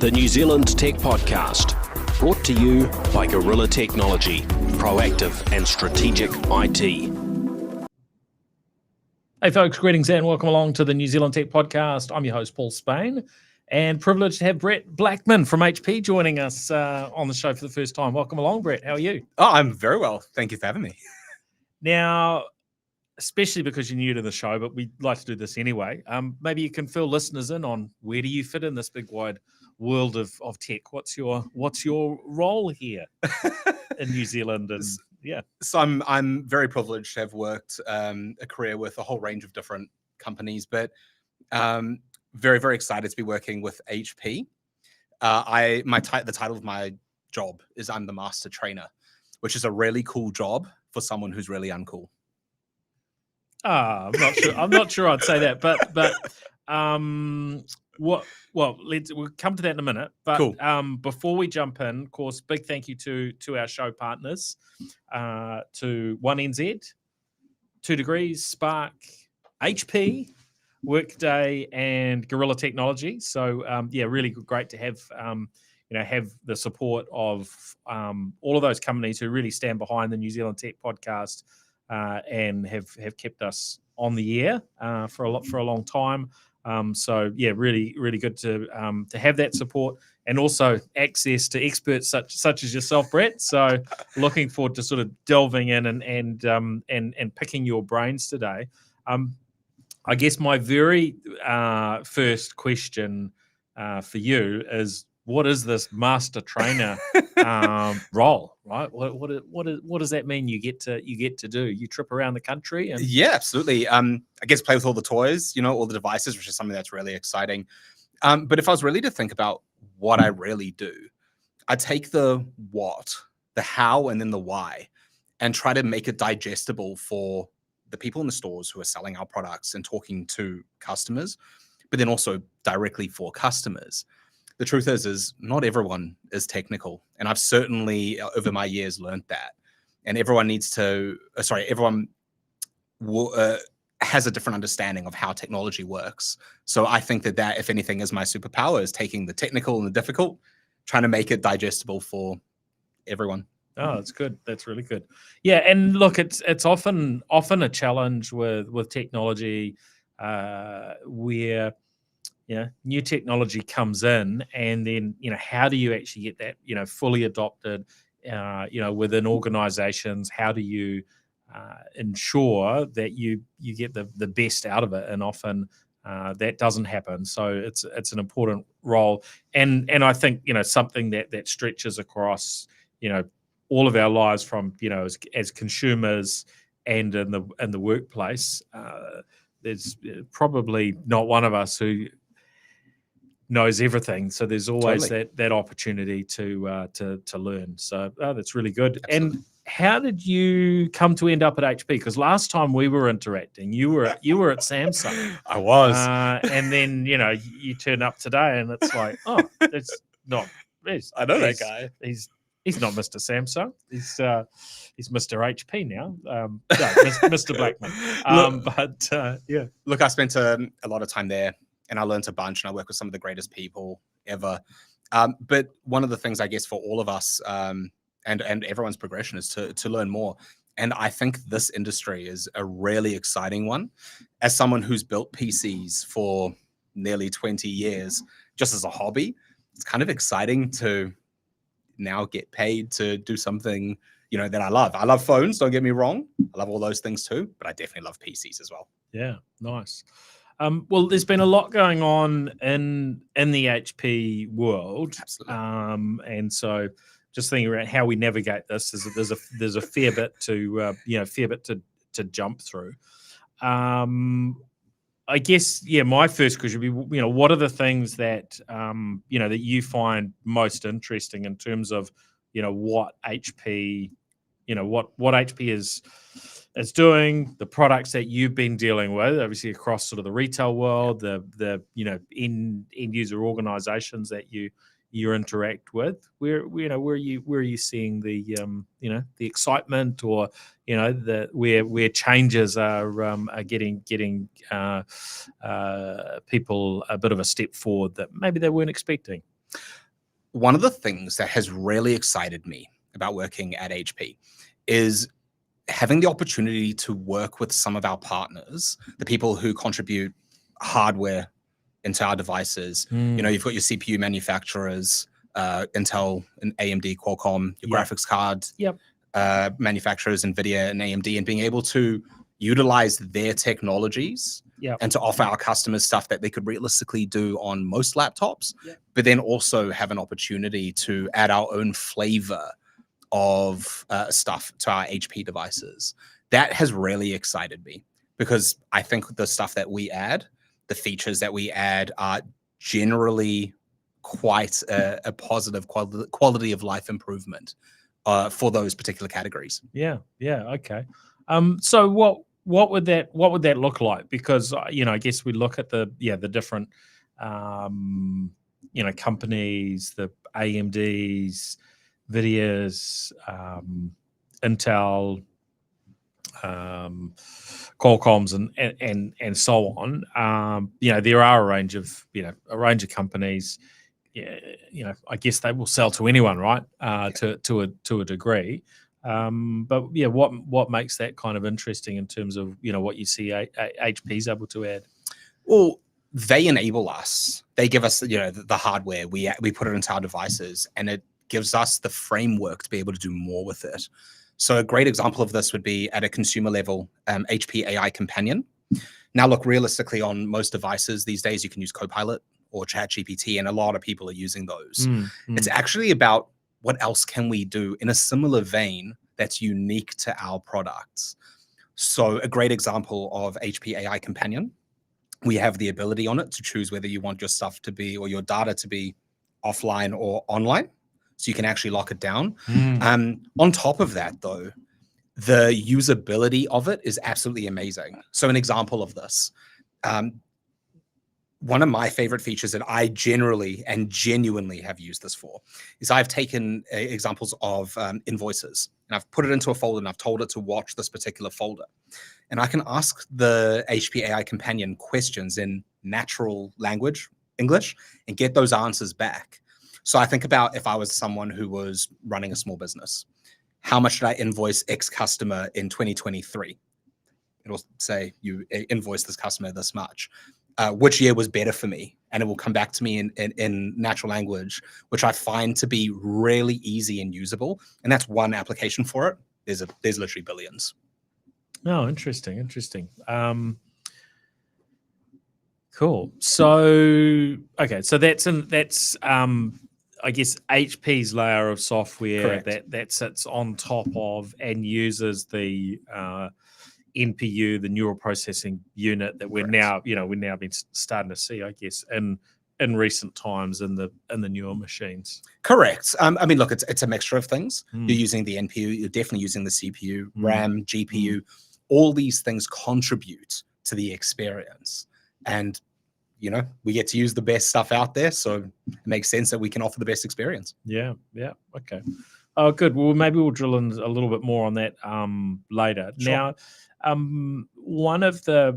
the New Zealand Tech Podcast, brought to you by Gorilla Technology, proactive and strategic IT. Hey folks, greetings and welcome along to the New Zealand Tech Podcast. I'm your host, Paul Spain, and privileged to have Brett Blackman from HP joining us on the show for the first time. Welcome along, Brett. How are you? Oh, I'm very well. Thank you for having me. Now, especially because you're new to the show, but we'd like to do this anyway. Maybe you can fill listeners in on where do you fit in this big wide world of tech? What's your role here in New Zealand? And yeah, so I'm very privileged to have worked a career with a whole range of different companies, but very, very excited to be working with HP. The title of my job is I'm the master trainer, which is a really cool job for someone who's really uncool. I'm not sure I'd say that, but we'll come to that in a minute. But Cool. Before we jump in, of course, big thank you to our show partners, to 1NZ, 2 Degrees, Spark, HP, Workday, and Gorilla Technology. So really great to have have the support of all of those companies who really stand behind the New Zealand Tech Podcast and have kept us on the air for a long time. Really, really good to have that support and also access to experts such as yourself, Brett. So looking forward to sort of delving in and picking your brains today. I guess my very first question for you is, what is this master trainer role, right? What does that mean? You get to do? You trip around the country and Yeah, absolutely. I guess play with all the toys, all the devices, which is something that's really exciting. But if I was really to think about what I really do, I take the what, the how, and then the why, and try to make it digestible for the people in the stores who are selling our products and talking to customers, but then also directly for customers. The truth is not everyone is technical. And I've certainly, over my years, learned that. And everyone has a different understanding of how technology works. So I think that, if anything, is my superpower, is taking the technical and the difficult, trying to make it digestible for everyone. Oh, that's good. That's really good. Yeah, and look, it's often a challenge with technology where new technology comes in, and then how do you actually get that fully adopted within organizations? How do you ensure that you get the best out of it? And often that doesn't happen. So it's an important role, and I think something that stretches across all of our lives, from as consumers and in the workplace. There's probably not one of us who knows everything, so there's always Totally. that opportunity to learn. So that's really good. Absolutely. And how did you come to end up at HP? Because last time we were interacting, you were at Samsung. I was. And then you turn up today, and it's like, oh, it's not. I know that guy. He's not Mr. Samsung. He's Mr. HP now. No, Mr. Blackman. Look, I spent a lot of time there, and I learned a bunch, and I work with some of the greatest people ever. But one of the things, I guess, for all of us and everyone's progression is to learn more. And I think this industry is a really exciting one. As someone who's built PCs for nearly 20 years, just as a hobby, it's kind of exciting to now get paid to do something that I love. I love phones, don't get me wrong. I love all those things too, but I definitely love PCs as well. Yeah, nice. Well, there's been a lot going on in the HP world. Absolutely. And so just thinking around how we navigate this, there's a fair bit to jump through. I guess, my first question would be, what are the things that that you find most interesting in terms of what HP what HP is doing, the products that you've been dealing with, obviously across sort of the retail world, the end user organizations that you interact with. Where are you seeing the the excitement, or where changes are getting people a bit of a step forward that maybe they weren't expecting? One of the things that has really excited me about working at HP is having the opportunity to work with some of our partners, the people who contribute hardware into our devices. You've got your CPU manufacturers, Intel and AMD, Qualcomm, your graphics card manufacturers, NVIDIA and AMD, and being able to utilize their technologies and to offer our customers stuff that they could realistically do on most laptops, but then also have an opportunity to add our own flavor of stuff to our HP devices. That has really excited me because I think the stuff that we add, the features that we add are generally quite a positive quality of life improvement for those particular categories. Yeah. Okay. So what would that look like? Because I guess we look at the different companies, the AMDs, Nvidia's, Intel, Qualcomm's, and so on. There are a range of companies. I guess they will sell to anyone, right? To a degree. But what makes that kind of interesting in terms of what you see HP's able to add? Well, they enable us. They give us the hardware. We put it into our devices, and it gives us the framework to be able to do more with it. So a great example of this would be at a consumer level, HP AI Companion. Now, look, realistically, on most devices these days, you can use Copilot or ChatGPT, and a lot of people are using those. It's actually about what else can we do in a similar vein that's unique to our products. So a great example of HP AI Companion, we have the ability on it to choose whether you want your stuff to be or your data to be offline or online. So you can actually lock it down. On top of that, though, the usability of it is absolutely amazing. So an example of this, one of my favorite features that I generally and genuinely have used this for is I've taken examples of invoices and I've put it into a folder and I've told it to watch this particular folder. And I can ask the HP AI Companion questions in natural language, English, and get those answers back. So I think about if I was someone who was running a small business, how much did I invoice X customer in 2023? It'll say you invoiced this customer this much. Which year was better for me? And it will come back to me in natural language, which I find to be really easy and usable. And that's one application for it. There's literally billions. Oh, interesting. Cool. So, okay. So that's I guess HP's layer of software that sits on top of and uses the NPU, the neural processing unit that we're now been starting to see, I guess, in recent times in the newer machines. Correct. I mean, look, it's a mixture of things. You're using the NPU, you're definitely using the CPU, RAM, GPU. All these things contribute to the experience. And we get to use the best stuff out there, so it makes sense that we can offer the best experience. Yeah. Okay. Oh, good. Well, maybe we'll drill in a little bit more on that later. Sure. Now, one of the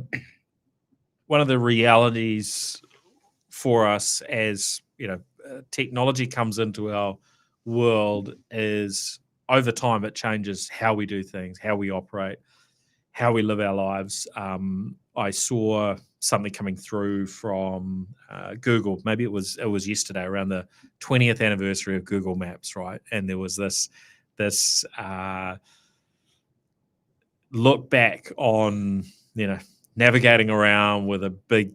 realities for us as technology comes into our world is over time it changes how we do things, how we operate, how we live our lives. I saw something coming through from Google. Maybe it was yesterday, around the 20th anniversary of Google Maps, right? And there was this look back on navigating around with a big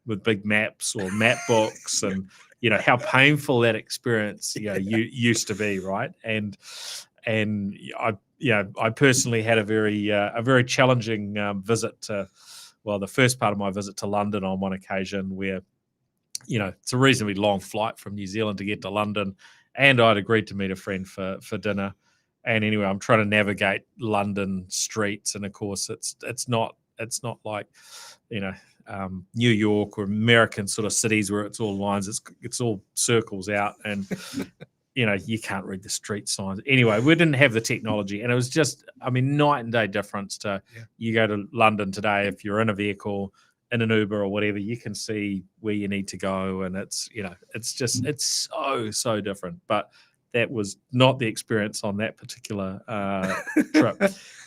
with big maps or map books, and how painful that experience used to be, right? And I personally had a very challenging visit to, well, the first part of my visit to London on one occasion, where it's a reasonably long flight from New Zealand to get to London, and I'd agreed to meet a friend for dinner. And anyway, I'm trying to navigate London streets, and of course, it's not like New York or American sort of cities where it's all lines. It's all circles out, and you can't read the street signs. Anyway, we didn't have the technology, and it was just, night and day difference to you go to London today. If you're in a vehicle, in an Uber or whatever, you can see where you need to go, and it's it's so different. But that was not the experience on that particular trip.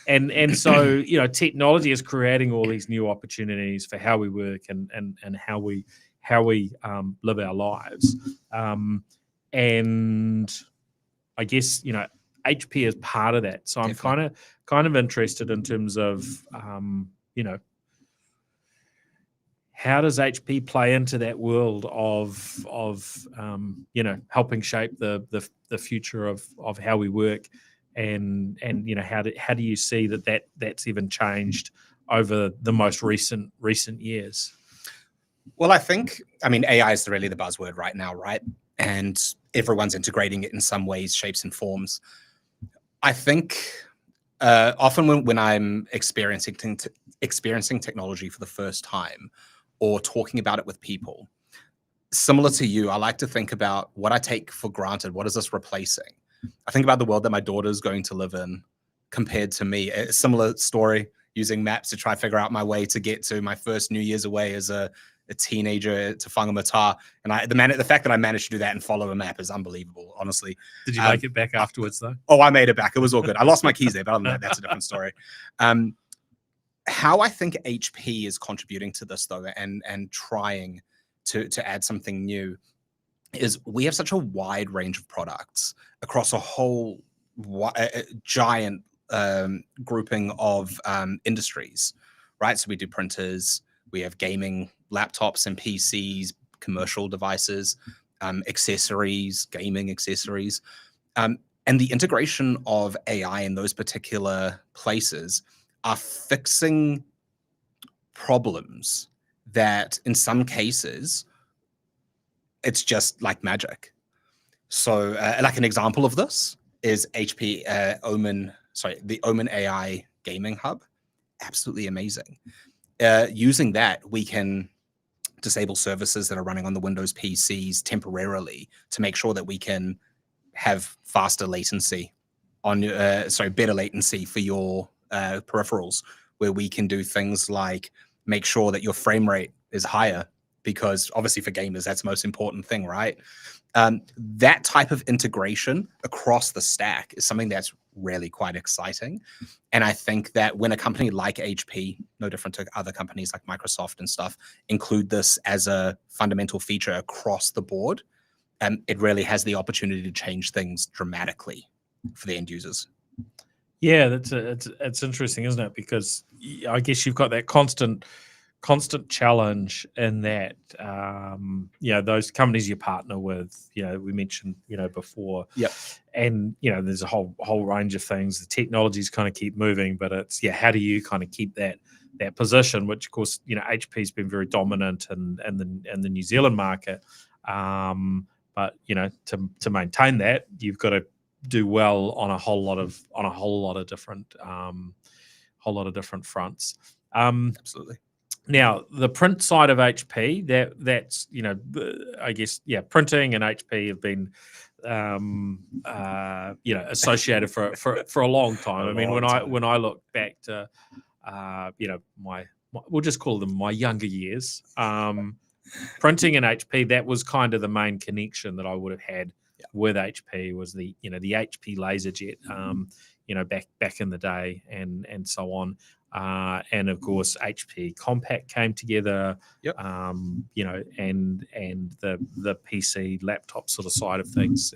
And so technology is creating all these new opportunities for how we work and how we live our lives. And I guess HP is part of that. So I'm kind of interested in terms of how does HP play into that world of helping shape the future of how we work, and how do you see that's even changed over the most recent years? Well, I mean, AI is really the buzzword right now, right? And everyone's integrating it in some ways, shapes, and forms. I think often when I'm experiencing technology for the first time, or talking about it with people, similar to you, I like to think about what I take for granted. What is this replacing? I think about the world that my daughter's going to live in compared to me. A similar story, using maps to try to figure out my way to get to my first New Year's away as a teenager to Whangamata. And the fact that I managed to do that and follow a map is unbelievable, honestly. Did you make it back afterwards, though? Oh, I made it back. It was all good. I lost my keys there, but other than that, that's a different story. How I think HP is contributing to this, though, and trying to add something new, is we have such a wide range of products across a whole giant grouping of industries, right? So we do printers, we have gaming laptops and PCs, commercial devices, accessories, gaming accessories, and the integration of AI in those particular places are fixing problems that in some cases it's just like magic. So like an example of this is HP the Omen AI gaming hub. Absolutely amazing. Using that, we can disable services that are running on the Windows PCs temporarily to make sure that we can have faster latency better latency for your peripherals, where we can do things like make sure that your frame rate is higher, because obviously for gamers, that's the most important thing, right? That type of integration across the stack is something that's really quite exciting. And I think that when a company like HP, no different to other companies like Microsoft and stuff, include this as a fundamental feature across the board, it really has the opportunity to change things dramatically for the end users. Yeah, it's interesting, isn't it? Because I guess you've got that constant challenge in that those companies you partner with, we mentioned before, and there's a whole range of things. The technologies kind of keep moving, but it's how do you kind of keep that position, which of course HP's been very dominant in the New Zealand market, but to maintain that, you've got to do well on a whole lot of different fronts. Absolutely. Now, the print side of HP, that's I guess printing and HP have been associated for a long time. I mean, when I look back to my we'll just call them my younger years, printing and HP, that was kind of the main connection that I would have had with HP, was the the HP LaserJet back in the day, and so on. And of course, HP Compact came together, and the PC laptop sort of side of things,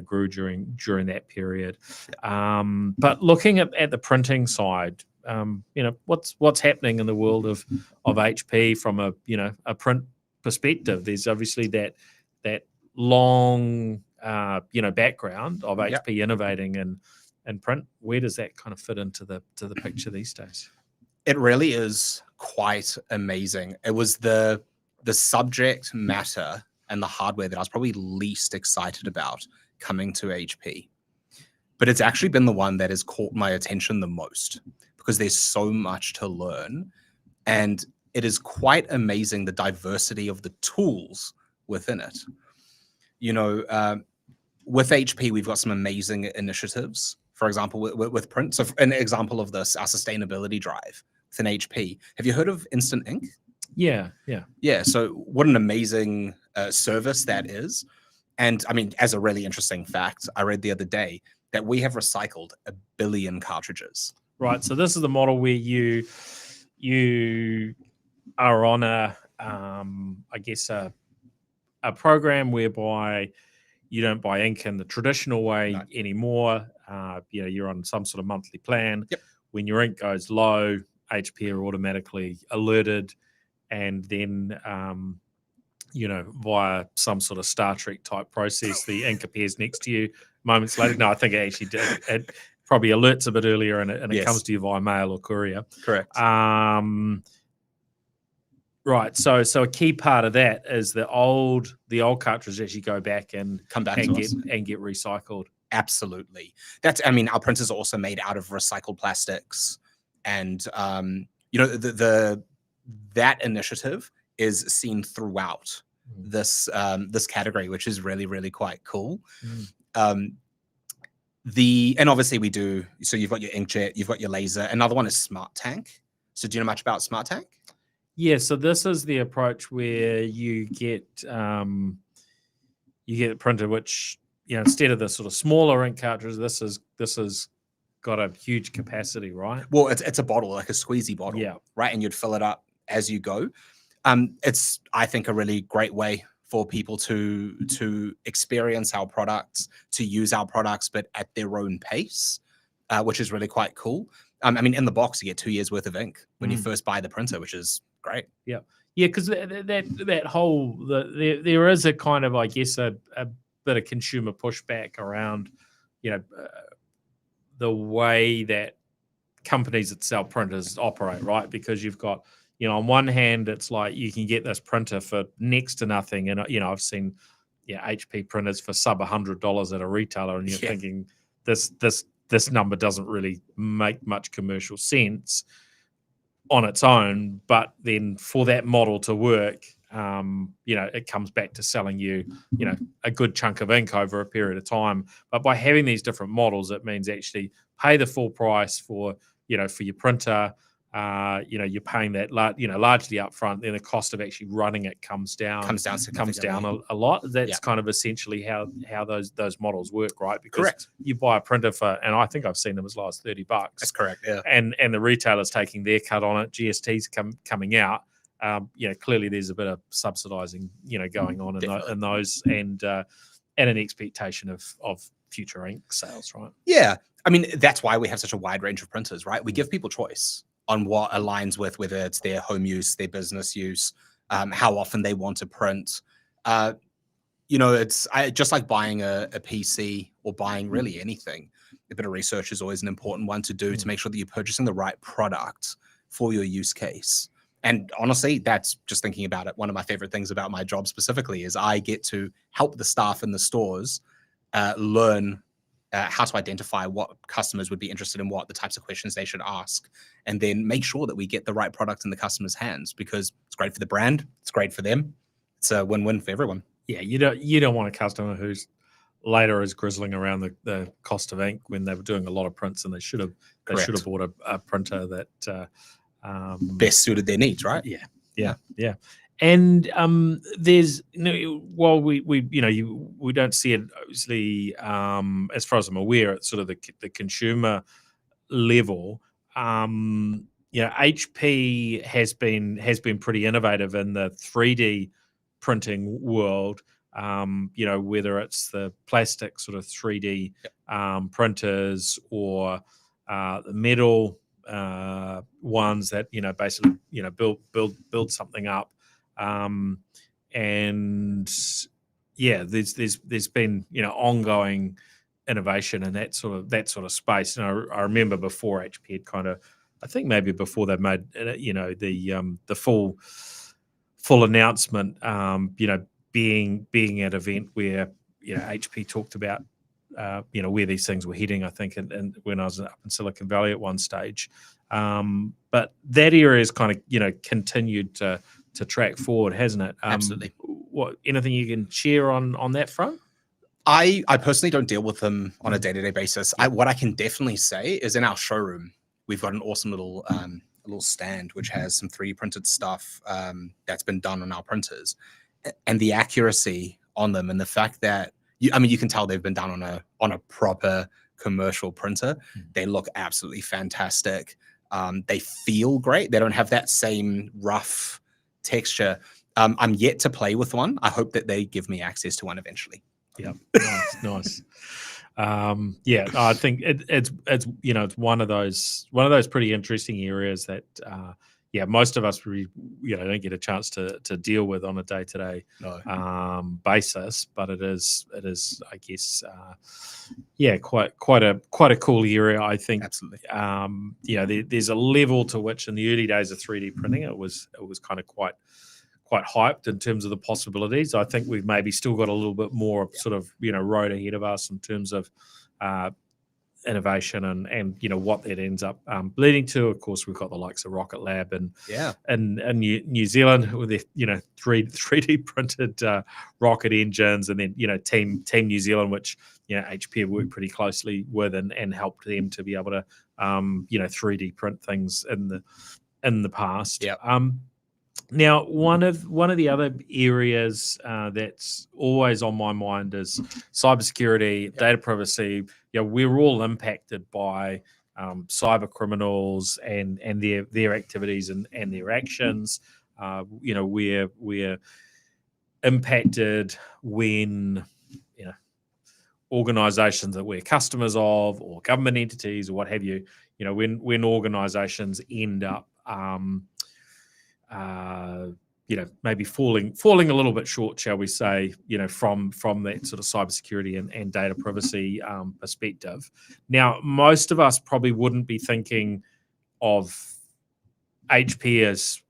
grew during that period. But looking at the printing side, what's happening in the world of HP from a print perspective? There's obviously that long background of HP innovating and print. Where does that kind of fit into the picture these days? It really is quite amazing. It was the subject matter and the hardware that I was probably least excited about coming to HP. But it's actually been the one that has caught my attention the most, because there's so much to learn. And it is quite amazing, the diversity of the tools within it. With HP, we've got some amazing initiatives. For example, with print. So an example of this, our sustainability drive within HP. Have you heard of Instant Ink? Yeah. Yeah. So what an amazing service that is. And I mean, as a really interesting fact, I read the other day that we have recycled 1 billion cartridges. Right. So this is the model where you are on a I guess a program whereby you don't buy ink in the traditional way No. anymore. You're on some sort of monthly plan. Yep. When your ink goes low, HP are automatically alerted, and then via some sort of Star Trek type process, the ink appears next to you moments later. No, I think it actually did. It probably alerts a bit earlier, and it Yes. comes to you via mail or courier. Correct. Right. So a key part of that is the old cartridges actually go back and Come back and to get us. and get recycled. Absolutely. I mean, our printers are also made out of recycled plastics, and that initiative is seen throughout this category, which is really, really quite cool. And obviously we do. So you've got your inkjet, you've got your laser. Another one is Smart Tank. So do you know much about Smart Tank? Yeah. So this is the approach where you get the printer, which instead of the sort of smaller ink cartridge, this is got a huge capacity, right? Well, it's a bottle, like a squeezy bottle, Yeah. right? And you'd fill it up as you go. It's, I think, a really great way for people to experience our products, to use our products, but at their own pace, which is really quite cool. I mean, in the box, you get 2 years worth of ink when you first buy the printer, which is great. Yeah, because that whole there is a kind of, I guess, a bit of consumer pushback around, the way that companies that sell printers operate, right? Because you've got, on one hand, it's like you can get this printer for next to nothing, and I've seen, HP printers for sub $100 at a retailer, and you're thinking this number doesn't really make much commercial sense on its own, but then for that model to work, it comes back to selling you, a good chunk of ink over a period of time. But by having these different models, it means actually pay the full price for your printer. You're paying that, largely upfront. Then the cost of actually running it comes down a lot. That's kind of essentially how those models work, right? Because Correct. You buy a printer for, and I think I've seen them as low as $30. That's correct. Yeah. And the retailer's taking their cut on it. GST's coming out. Clearly there's a bit of subsidizing, going on in those, and an expectation of future ink sales, right? Yeah. I mean, that's why we have such a wide range of printers, right? We give people choice on what aligns with whether it's their home use, their business use, how often they want to print. It's just like buying a PC or buying really anything. A bit of research is always an important one to do to make sure that you're purchasing the right product for your use case. And honestly, that's just thinking about it. One of my favorite things about my job specifically is I get to help the staff in the stores learn how to identify what customers would be interested in, what the types of questions they should ask, and then make sure that we get the right product in the customer's hands, because it's great for the brand, it's great for them, it's a win-win for everyone. Yeah, you don't want a customer who's later is grizzling around the cost of ink when they were doing a lot of prints, and they should have bought a printer that best suited their needs, right? Yeah. And there's while we don't see it obviously, as far as I'm aware, at sort of the consumer level. HP has been pretty innovative in the 3D printing world. Whether it's the plastic sort of 3D printers or the metal ones that basically build something up. There's been ongoing innovation in that sort of space. And I remember before HP had kind of, I think maybe before they made the full announcement, being at an event where HP talked about where these things were heading, I think, and when I was up in Silicon Valley at one stage. But that area has kind of continued to track forward, hasn't it? Absolutely. What, anything you can share on that front? I personally don't deal with them on a day-to-day basis. What I can definitely say is in our showroom, we've got an awesome little little stand which has some 3D printed stuff that's been done on our printers, and the accuracy on them, and the fact that you can tell they've been done on a proper commercial printer. They look absolutely fantastic. They feel great. They don't have that same rough texture. I'm yet to play with one. I hope that they give me access to one eventually. Yeah, nice. Yeah, I think it's it's one of those pretty interesting areas that most of us don't get a chance to deal with on a day-to-day basis, but it is I guess quite a cool area, I think. Absolutely. There's a level to which in the early days of 3D printing it was kind of quite hyped in terms of the possibilities. I think we've maybe still got a little bit more sort of road ahead of us in terms of innovation and what that ends up leading to. Of course, we've got the likes of Rocket Lab and New Zealand with their 3D printed rocket engines, and then Team New Zealand, which HP have worked pretty closely with and helped them to be able to 3D print things in the past. Now, one of the other areas that's always on my mind is cybersecurity, data privacy. We're all impacted by cyber criminals and their activities and their actions. We're impacted when organizations that we're customers of, or government entities, or what have you. When organizations end up maybe falling a little bit short, shall we say, from that sort of cybersecurity and data privacy perspective. Now, most of us probably wouldn't be thinking of HP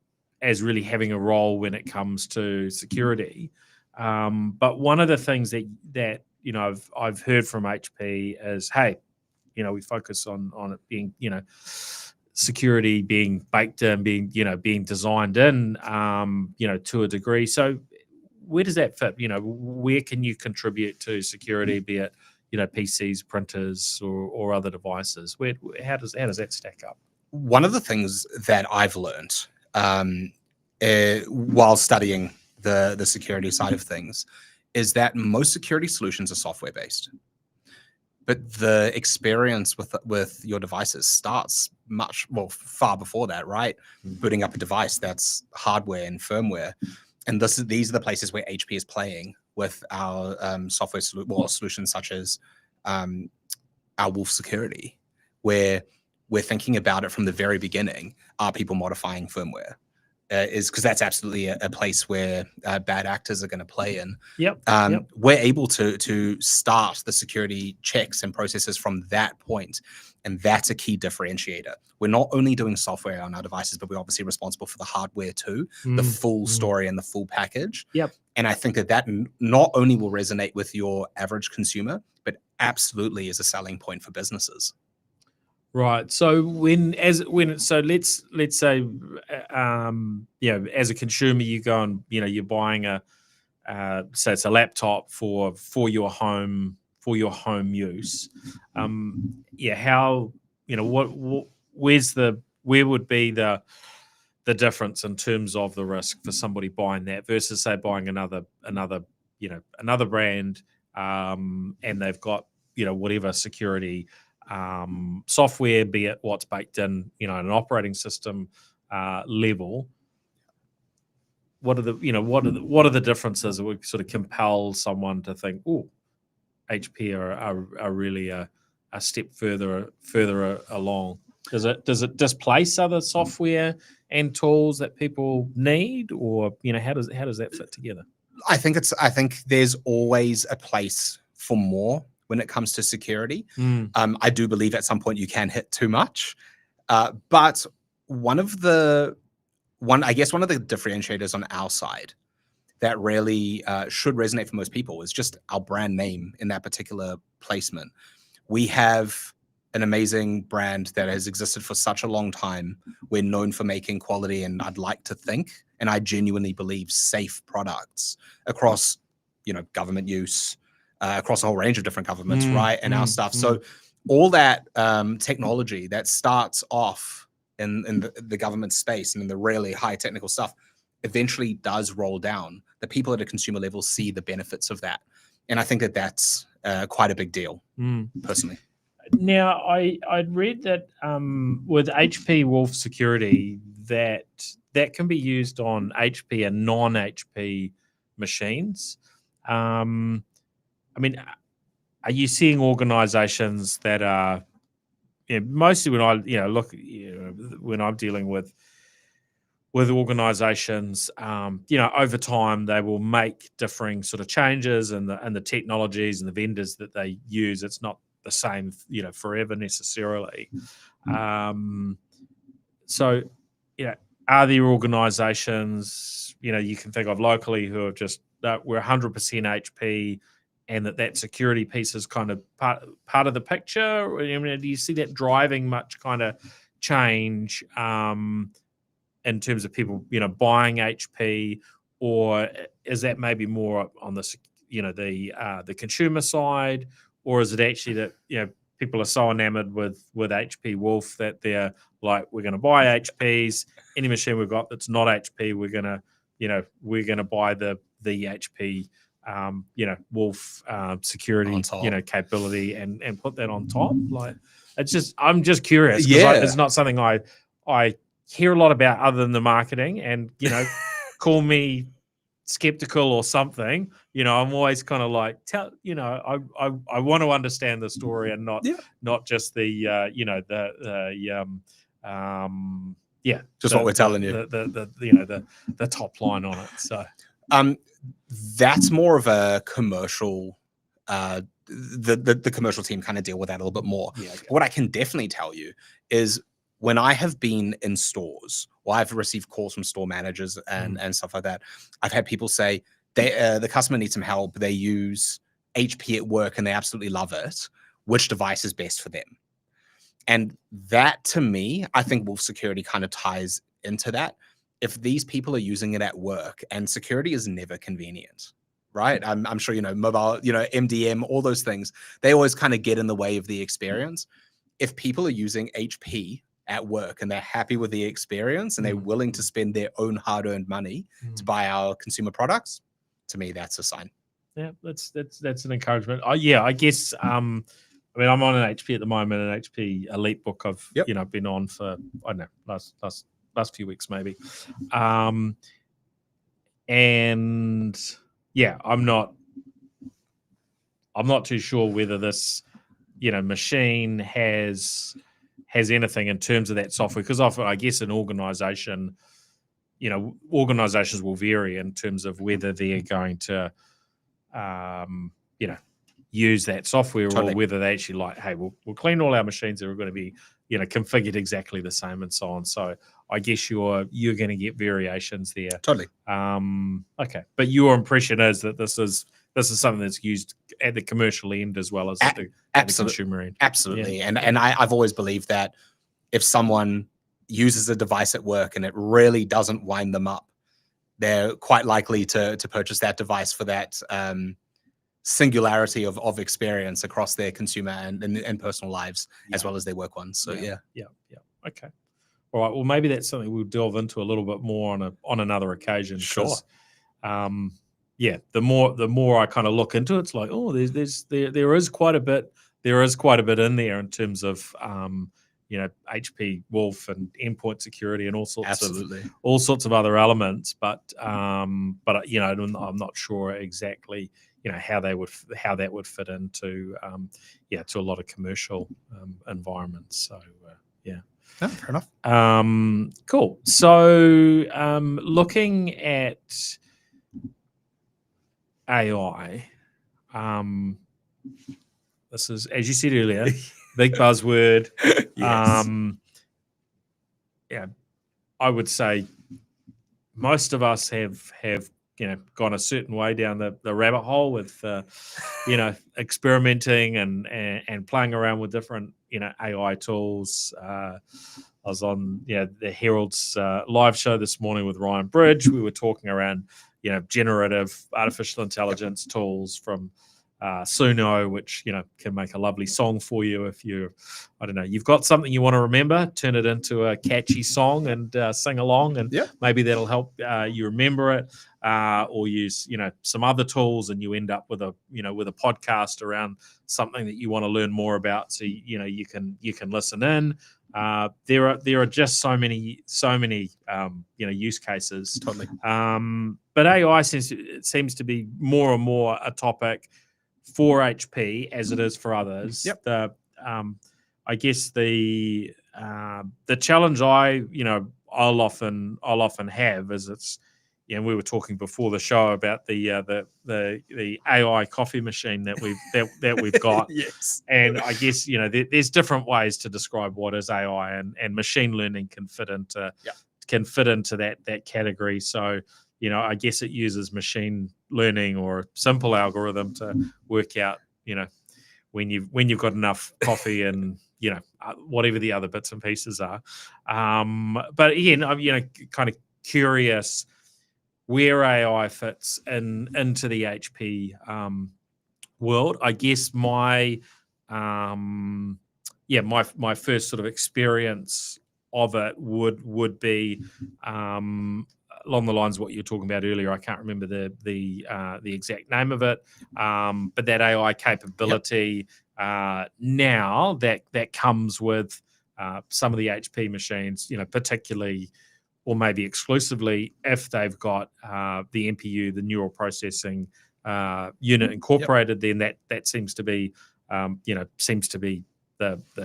as really having a role when it comes to security. But one of the things that I've heard from HP is, hey, we focus on it being, security being baked in, being designed in, to a degree. So where does that fit? Where can you contribute to security, be it, PCs, printers, or other devices? How does that stack up? One of the things that I've learned while studying the security side of things is that most security solutions are software based. But the experience with your devices starts far before that, right? Booting up a device, that's hardware and firmware, and these are the places where HP is playing with our software solutions, such as our Wolf Security, where we're thinking about it from the very beginning. Are people modifying firmware? Is because that's absolutely a place where bad actors are going to play in. We're able to start the security checks and processes from that point, and that's a key differentiator. We're not only doing software on our devices, but we're obviously responsible for the hardware too, the full story and the full package. And I think that not only will resonate with your average consumer, but absolutely is a selling point for businesses. Right. So let's say, as a consumer, you go and you're buying say it's a laptop for your home use. Where would be the difference in terms of the risk for somebody buying that versus say buying another brand, and they've got whatever security software, be it what's baked in, an operating system level. What are the differences that would sort of compel someone to think, oh, HP are really a step further along? Does it displace other software and tools that people need, or how does that fit together? I think there's always a place for more when it comes to security. I do believe at some point you can hit too much, but one of the differentiators on our side that really should resonate for most people is just our brand name in that particular placement. We have an amazing brand that has existed for such a long time. We're known for making quality, and I'd like to think, and I genuinely believe, safe products across government use, across a whole range of different governments, right? And our stuff. So all that technology that starts off in the government space and in the really high technical stuff eventually does roll down, the people at a consumer level see the benefits of that. And I think that that's quite a big deal, personally. Now, I'd read that with HP Wolf security, that can be used on HP and non-HP machines. I mean, are you seeing organizations that are, mostly when I when I'm dealing with organizations, over time they will make differing sort of changes, and the technologies and the vendors that they use, it's not the same, forever necessarily. So, are there organizations, you can think of locally who have just, we're 100% HP, and that security piece is kind of part of the picture? I mean, do you see that driving much kind of change in terms of people, buying HP, or is that maybe more on the, the consumer side, or is it actually that people are so enamored with HP Wolf that they're like, we're going to buy HPs, any machine we've got that's not HP, we're going to buy the HP Wolf security capability and put that on top? Like, I'm just curious, because it's not something I hear a lot about other than the marketing, and call me skeptical or something. I'm always kind of like, I want to understand the story, and not just the just what we're telling you, the top line on it. So that's more of a commercial, the commercial team kind of deal with that a little bit more. What I can definitely tell you is, when I have been in stores, or I've received calls from store managers and stuff like that, I've had people say the customer needs some help. They use HP at work and they absolutely love it. Which device is best for them? And that, to me, I think Wolf Security kind of ties into that. If these people are using it at work, and security is never convenient, right? I'm sure, mobile, MDM, all those things, they always kind of get in the way of the experience. If people are using HP at work and they're happy with the experience, and they're willing to spend their own hard-earned money to buy our consumer products, to me, that's a sign. Yeah, that's an encouragement. I guess I'm on an HP at the moment, an HP Elite book I've been on for, I don't know, last few weeks maybe. And yeah, I'm not too sure whether this machine has anything in terms of that software, because often, I guess, an organization, organizations will vary in terms of whether they're going to use that software, or whether they actually like, hey, we'll clean all our machines that are going to be configured exactly the same, and so on. So I guess you're going to get variations there. Okay, but your impression is that this is something that's used at the commercial end as well as at the consumer end. Absolutely. And I've always believed that if someone uses a device at work and it really doesn't wind them up, they're quite likely to purchase that device for that singularity of experience across their consumer and personal lives, as well as their work ones. So yeah. Okay. All right. Well, maybe that's something we'll delve into a little bit more on another occasion. Sure. The more I kind of look into it, it's like, oh, there is quite a bit in there in terms of HP Wolf and endpoint security and all sorts of other elements. But I'm not sure exactly how that would fit into to a lot of commercial environments. So Oh, fair enough. Cool. So looking at AI, this is, as you said earlier, big buzzword. Yes. I would say most of us have gone a certain way down the rabbit hole with experimenting and playing around with different AI tools. I was on the Herald's live show this morning with Ryan Bridge. We were talking around generative artificial intelligence tools from Suno, which can make a lovely song for you if you've got something you want to remember, turn it into a catchy song and sing along, and maybe that'll help you remember it. Or use some other tools, and you end up with a podcast around something that you want to learn more about. So you can listen in. There are just so many use cases. Totally. But AI seems to be more and more a topic for HP as it is for others. Yep. I guess the challenge I'll often have is it's. We were talking before the show about the AI coffee machine that we've got. Yes. And I guess there's different ways to describe what is AI, and machine learning can fit into that category. So I guess it uses machine learning or a simple algorithm to work out when you've got enough coffee and whatever the other bits and pieces are. But again, I'm kind of curious where AI fits into the HP world. I guess my first sort of experience of it would be along the lines of what you were talking about earlier. I can't remember the exact name of it, but that AI capability now that comes with some of the HP machines, particularly, or maybe exclusively, if they've got the NPU, the neural processing unit incorporated, then that seems to be the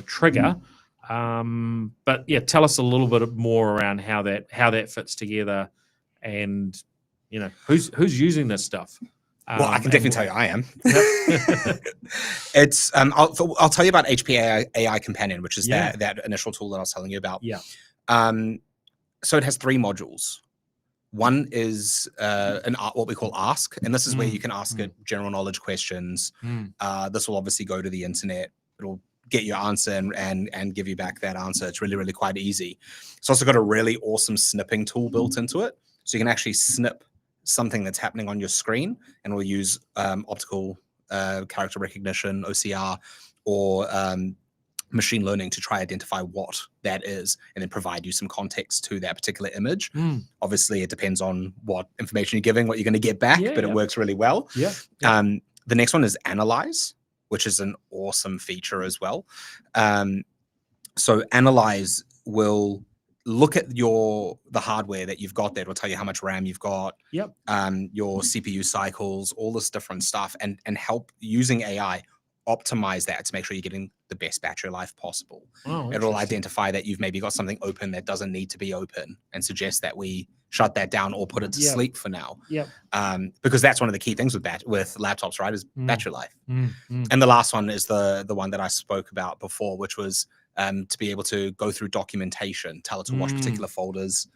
trigger. But tell us a little bit more around how that fits together, and who's using this stuff. Well, I can definitely tell you I am. It's I'll tell you about HP AI Companion, which is that initial tool that I was telling you about. Yeah. So it has 3 modules. One is what we call Ask, and this is where you can ask it general knowledge questions. This will obviously go to the internet. It'll get your answer and give you back that answer. It's really, really quite easy. It's also got a really awesome snipping tool built into it. So you can actually snip something that's happening on your screen, and we'll use optical character recognition, OCR, or machine learning to try identify what that is, and then provide you some context to that particular image. Obviously, it depends on what information you're giving, what you're going to get back, but it works really well. The next one is Analyze, which is an awesome feature as well. So Analyze will look at the hardware that you've got there. It will tell you how much RAM you've got, your CPU cycles, all this different stuff, and help using AI optimize that to make sure you're getting the best battery life possible. It'll identify that you've maybe got something open that doesn't need to be open, and suggest that we shut that down or put it to sleep for now. Because that's one of the key things with laptops, right, is battery life. And the last one is the one that I spoke about before, which was to be able to go through documentation, tell it to watch particular folders,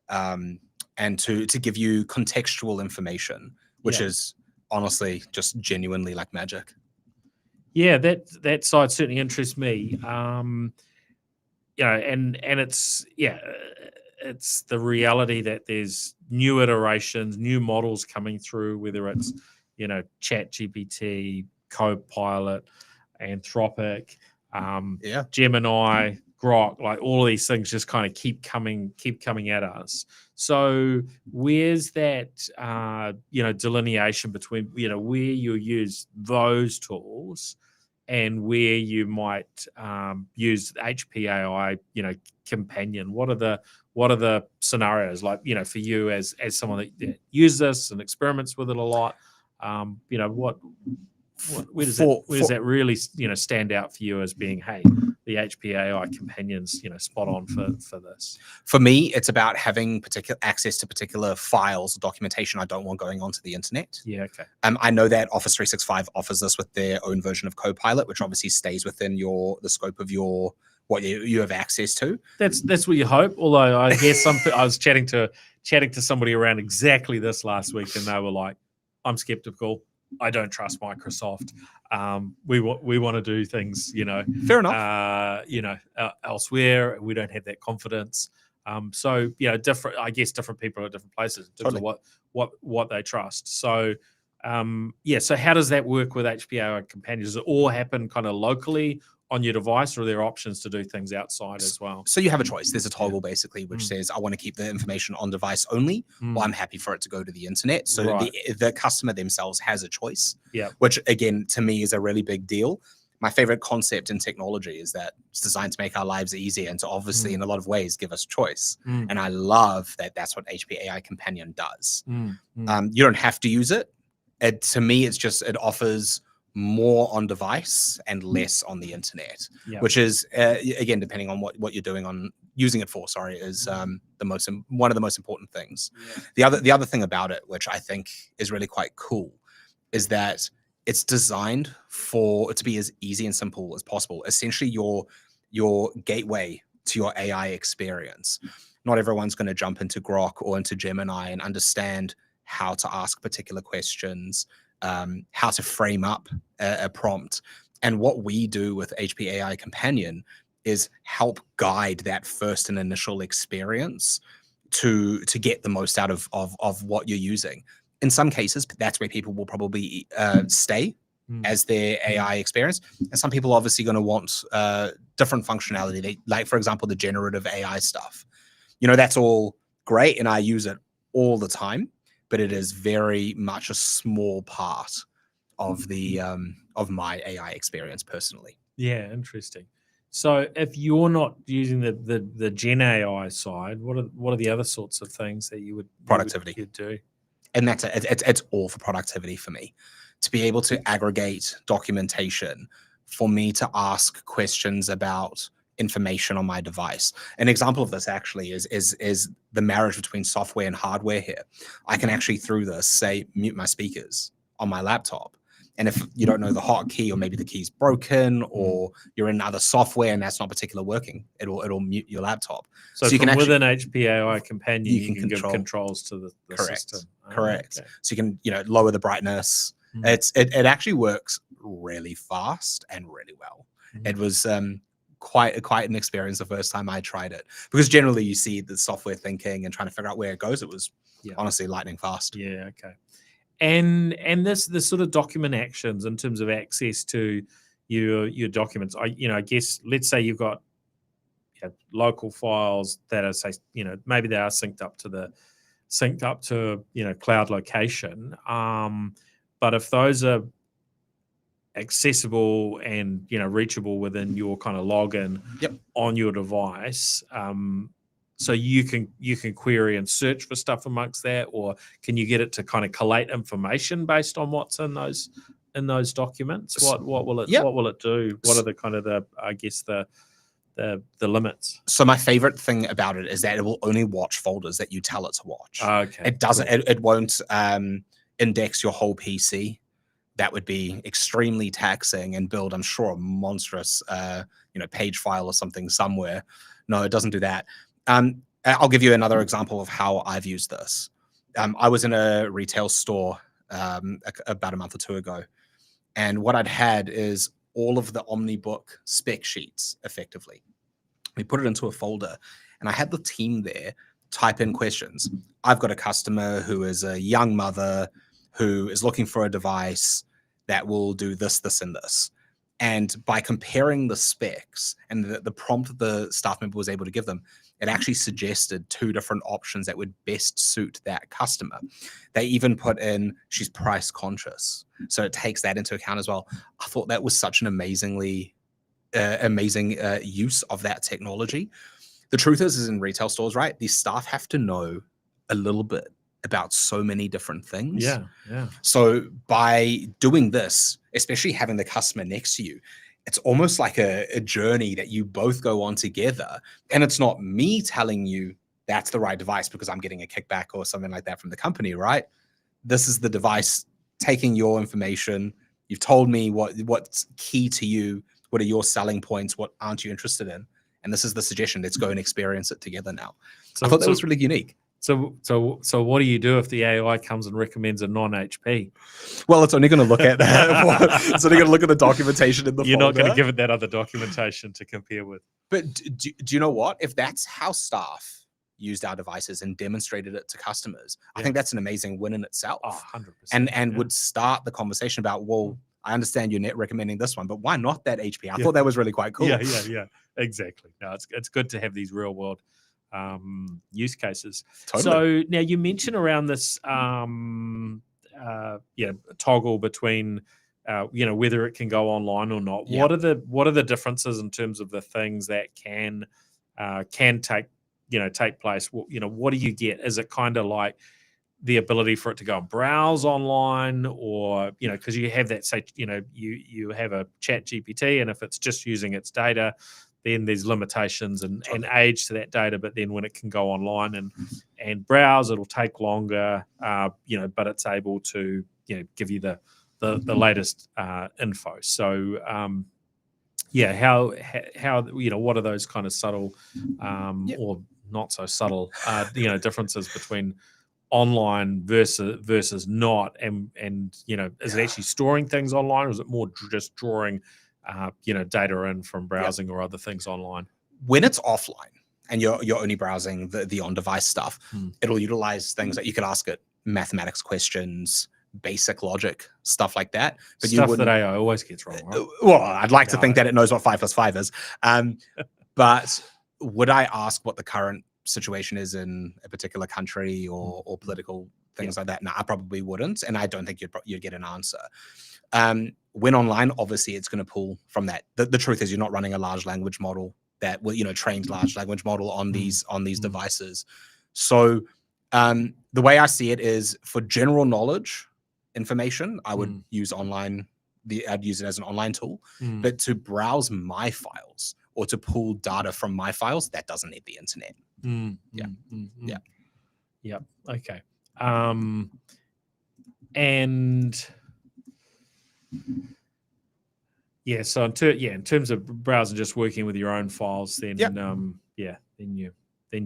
and to give you contextual information, which is honestly just genuinely like magic. Yeah, that side certainly interests me. And it's it's the reality that there's new iterations, new models coming through, whether it's ChatGPT, Copilot, Anthropic, Gemini, Grok, like all of these things just kind of keep coming at us. So where's that delineation between where you use those tools and where you might use HP AI companion? What are the scenarios like for you as someone that uses this and experiments with it a lot? Where does that really stand out for you as being, hey, the HP AI companion's spot on for this? For me, it's about having access to particular files or documentation I don't want going onto the internet. I know that Office 365 offers this with their own version of Copilot, which obviously stays within the scope of what you have access to. That's what you hope. Although I guess I was chatting to somebody around exactly this last week, and they were like, I'm skeptical. I don't trust Microsoft. We want to do things, fair enough. Elsewhere. We don't have that confidence. So different. I guess different people are at different places in terms of what they trust. So So how does that work with HPAI Companion? Does it all happen kind of locally on your device, or are there options to do things outside as well? So you have a choice. There's a toggle basically which says I want to keep the information on device only, or I'm happy for it to go to the internet. So the customer themselves has a choice, which again to me is a really big deal. My favorite concept in technology is that it's designed to make our lives easier and to obviously in a lot of ways give us choice. And I love that that's what HPAI Companion does. You don't have to use it. To me, it's just it offers more on device and less on the internet, which is again depending on what you're doing on using it for. Is one of the most important things. The other thing about it, which I think is really quite cool, is that it's designed for it to be as easy and simple as possible. Essentially, your gateway to your AI experience. Not everyone's going to jump into Grok or into Gemini and understand how to ask particular questions, how to frame up a prompt. And what we do with HPAI Companion is help guide that first and initial experience to get the most out of what you're using. In some cases, that's where people will probably stay as their AI experience. And some people are obviously going to want different functionality. Like, for example, the generative AI stuff. That's all great, and I use it all the time. But it is very much a small part of the of my AI experience personally. Yeah, interesting. So if you're not using the Gen AI side, what are the other sorts of things that you would do? And that's it. It's all for productivity for me. To be able to aggregate documentation, for me to ask questions about information on my device. An example of this actually is the marriage between software and hardware here. I can actually through this say mute my speakers on my laptop. And if you don't know the hotkey, or maybe the key's broken, or you're in other software and that's not particularly working, it'll mute your laptop. So you can within HPAI Companion, you can give controls to the system. Correct. Okay. So you can lower the brightness. It actually works really fast and really well. It was quite an experience the first time I tried it, because generally you see the software thinking and trying to figure out where it goes. It was honestly lightning fast. Yeah. Okay. And this sort of document actions in terms of access to your documents. I guess let's say you've got local files that are maybe they are synced up to cloud location. But if those are accessible and reachable within your kind of login on your device, so you can query and search for stuff amongst that, or can you get it to kind of collate information based on what's in those documents? What will it do? What are the kind of the limits? So my favorite thing about it is that it will only watch folders that you tell it to watch. Okay. It doesn't. Cool. It won't index your whole PC. That would be extremely taxing and build, I'm sure, a monstrous page file or something somewhere. No, it doesn't do that. I'll give you another example of how I've used this. I was in a retail store about a month or two ago, and what I'd had is all of the Omni book spec sheets, effectively. We put it into a folder, and I had the team there type in questions. I've got a customer who is a young mother who is looking for a device that will do this, this, and this. And by comparing the specs and the prompt the staff member was able to give them, it actually suggested 2 different options that would best suit that customer. They even put in, she's price conscious. So it takes that into account as well. I thought that was such an amazing use of that technology. The truth is in retail stores, right? These staff have to know a little bit about so many different things. Yeah. So by doing this, especially having the customer next to you, it's almost like a journey that you both go on together. And it's not me telling you that's the right device because I'm getting a kickback or something like that from the company, right? This is the device taking your information. You've told me what's key to you. What are your selling points? What aren't you interested in? And this is the suggestion. Let's go and experience it together now. So I thought that was really unique. So what do you do if the AI comes and recommends a non-HP? Well, it's only going to look at it's only going to look at the documentation in the You're folder. Not going to give it that other documentation to compare with. But do you know what? If that's how staff used our devices and demonstrated it to customers, I Yeah. think that's an amazing win in itself. Oh, 100%. And would start the conversation about, well, I understand you're net recommending this one, but why not that HP? I Yeah. thought that was really quite cool. Yeah. Exactly. No, it's good to have these real world use cases. Totally. So now you mentioned around this toggle between whether it can go online or not. Yeah. What are the differences in terms of the things that can take place? What do you get? Is it kind of like the ability for it to go and browse online, or because you have that, say, you have a chat GPT, and if it's just using its data, then there's limitations and age to that data. But then when it can go online and browse, it'll take longer, but it's able to give you the latest info. So how what are those kind of subtle or not so subtle differences between online versus not, and is it actually storing things online, or is it more just drawing data in from browsing or other things online? When it's offline and you're only browsing the on-device stuff, it'll utilize things that you could ask it mathematics questions, basic logic, stuff like that. But stuff that AI always gets wrong, right? Well, I'd like to think that it knows what 5 + 5 is. But would I ask what the current situation is in a particular country or political things like that? No, I probably wouldn't, and I don't think you'd get an answer. When online, obviously, it's going to pull from that. The truth is, you're not running a large language model that will, trained large language model on these devices. So the way I see it is, for general knowledge information, I would use online. I'd use it as an online tool. But to browse my files or to pull data from my files, that doesn't need the internet. Yeah. Okay. And yeah, so in terms of browsing, just working with your own files, then then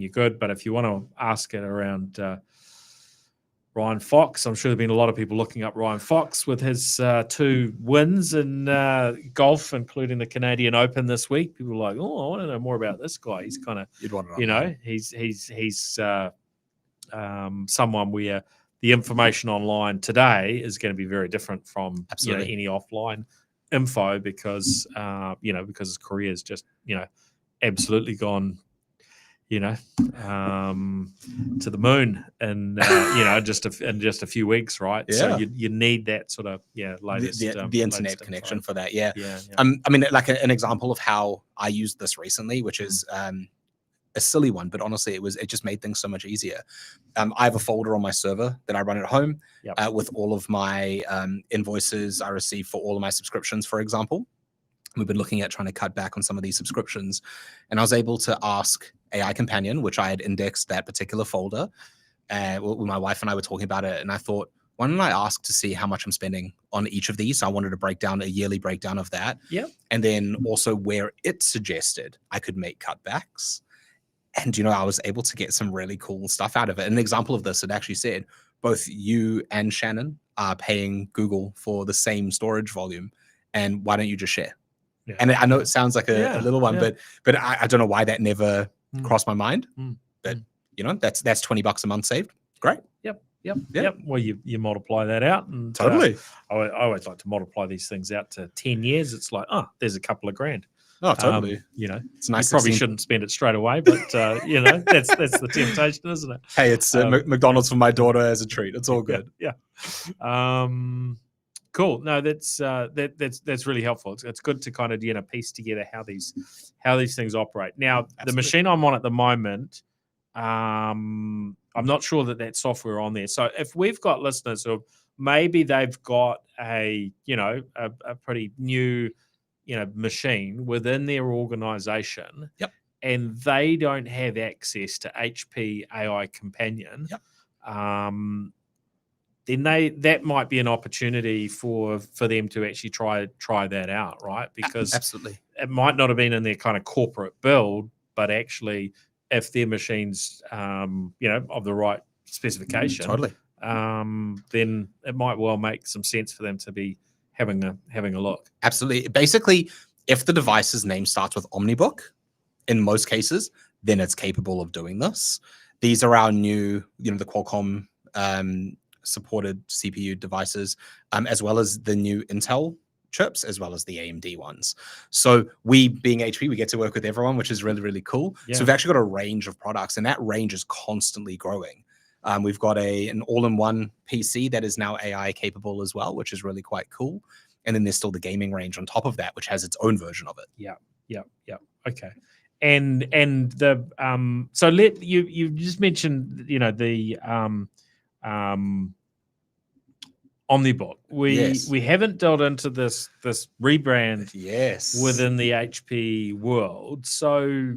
you're good. But if you want to ask it around Ryan Fox, I'm sure there've been a lot of people looking up Ryan Fox with his 2 wins in golf, including the Canadian Open this week. People are like, oh, I want to know more about this guy. He's kind of, he's someone where the information online today is going to be very different from any offline info, because because his career has just absolutely gone to the moon in just a few weeks, right? So you need that sort of latest the internet connection info for that. I mean, like an example of how I used this recently, which is a silly one, but honestly, it just made things so much easier. I have a folder on my server that I run at home with all of my invoices I receive for all of my subscriptions, for example. We've been looking at trying to cut back on some of these subscriptions, and I was able to ask AI Companion, which I had indexed that particular folder. My wife and I were talking about it, and I thought, why don't I ask to see how much I'm spending on each of these? So I wanted a yearly breakdown of that. And then also where it suggested I could make cutbacks. And, I was able to get some really cool stuff out of it. An example of this, it actually said, both you and Shannon are paying Google for the same storage volume, and why don't you just share? And I know it sounds like a little one, but I don't know why that never crossed my mind. But that's $20 a month saved. Great. Yep. Well, you multiply that out, and totally. I always like to multiply these things out to 10 years. It's like, there's a couple of grand. Oh, totally. It's nice. You probably shouldn't spend it straight away, but that's the temptation, isn't it? Hey, it's McDonald's for my daughter as a treat. It's all good. Yeah. Cool. No, that's really helpful. It's good to kind of piece together how these things operate. Now, the machine I'm on at the moment, I'm not sure that software on there. So if we've got listeners who maybe they've got a pretty new machine within their organization, and they don't have access to HP AI Companion, then that might be an opportunity for them to actually try that out, right? Because absolutely, it might not have been in their kind of corporate build, but actually, if their machine's of the right specification, then it might well make some sense for them to be having a look. Absolutely. Basically, if the device's name starts with Omnibook, in most cases, then it's capable of doing this. These are our new, the Qualcomm supported CPU devices, as well as the new Intel chips, as well as the AMD ones. So we, being HP, we get to work with everyone, which is really, really cool. Yeah. So we've actually got a range of products, and that range is constantly growing. We've got an all-in-one PC that is now AI capable as well, which is really quite cool. And then there's still the gaming range on top of that, which has its own version of it. Yeah. Okay. And the so you just mentioned the Omnibook. We haven't delved into this rebrand within the HP world. So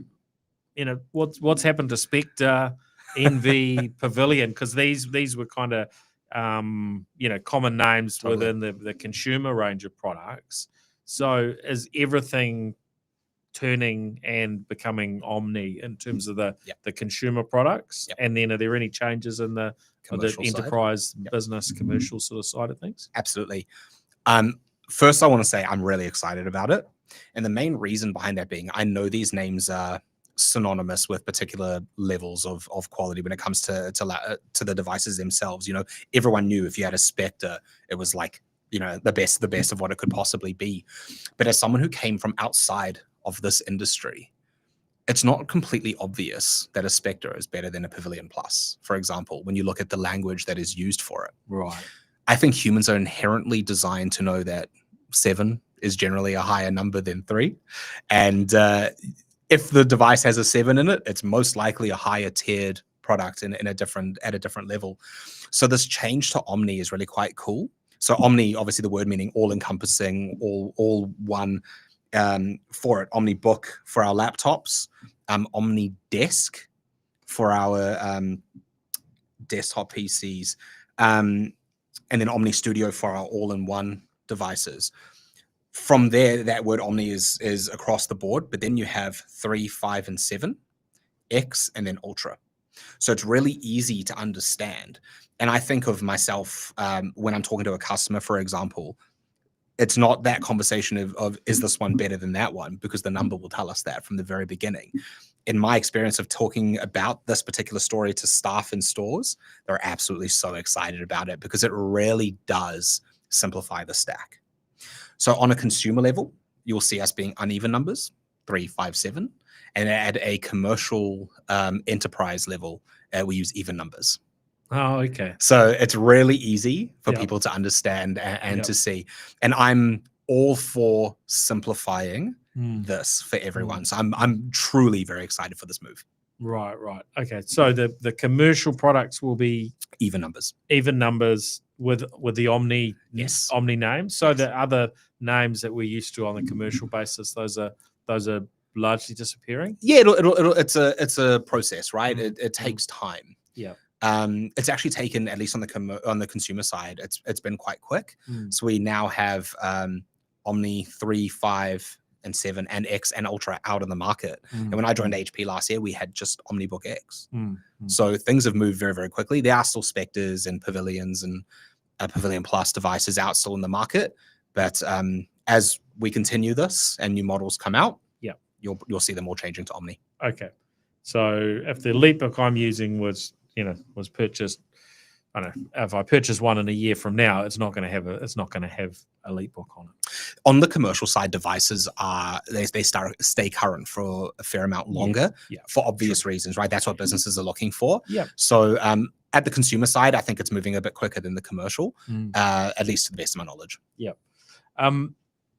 what's happened to Spectre, Envy, Pavilion, because these were kind of common names within the consumer range of products. So is everything turning and becoming Omni in terms of the consumer products? And then are there any changes in the enterprise business commercial sort of side of things? Absolutely. First, I want to say I'm really excited about it. And the main reason behind that being, I know these names are synonymous with particular levels of quality when it comes to the devices themselves. Everyone knew if you had a Spectre, it was like, the best of what it could possibly be. But as someone who came from outside of this industry, it's not completely obvious that a Spectre is better than a Pavilion Plus, for example, when you look at the language that is used for it. Right. I think humans are inherently designed to know that 7 is generally a higher number than 3. And if the device has a 7 in it, it's most likely a higher tiered product at a different level. So this change to Omni is really quite cool. So Omni, obviously the word meaning all encompassing, all one for it. Omni Book for our laptops, Omni Desk for our desktop PCs, and then Omni Studio for our all-in-one devices. From there, that word Omni is across the board, but then you have 3, 5, and 7, X, and then Ultra. So it's really easy to understand. And I think of myself when I'm talking to a customer, for example, it's not that conversation of is this one better than that one, because the number will tell us that from the very beginning. In my experience of talking about this particular story to staff in stores, they're absolutely so excited about it because it really does simplify the stack. So on a consumer level, you'll see us being uneven numbers, 3, 5, 7. And at a commercial enterprise level, we use even numbers. Oh, okay. So it's really easy for people to understand and to see. And I'm all for simplifying this for everyone. So I'm truly very excited for this move. Right. Okay. So the commercial products will be even numbers with the Omni Omni name. So the other names that we're used to on the commercial basis, those are largely disappearing. Yeah, it's a process, right? It takes time. Yeah. It's actually taken, at least on the consumer side, it's been quite quick. So we now have Omni 3, 5, and 7, and X and Ultra out in the market. And when I joined HP last year, we had just Omnibook X. So things have moved very, very quickly. There are still Spectres and Pavilions and Pavilion Plus devices out still in the market. But as we continue this and new models come out, you'll see them all changing to Omni. Okay. So if the EliteBook I'm using was purchased, I don't know, if I purchase one in a year from now, it's not going to have EliteBook on it. On the commercial side, devices they stay current for a fair amount longer for obvious reasons, right? That's what businesses are looking for. Yeah. So at the consumer side, I think it's moving a bit quicker than the commercial, at least to the best of my knowledge. Yeah. And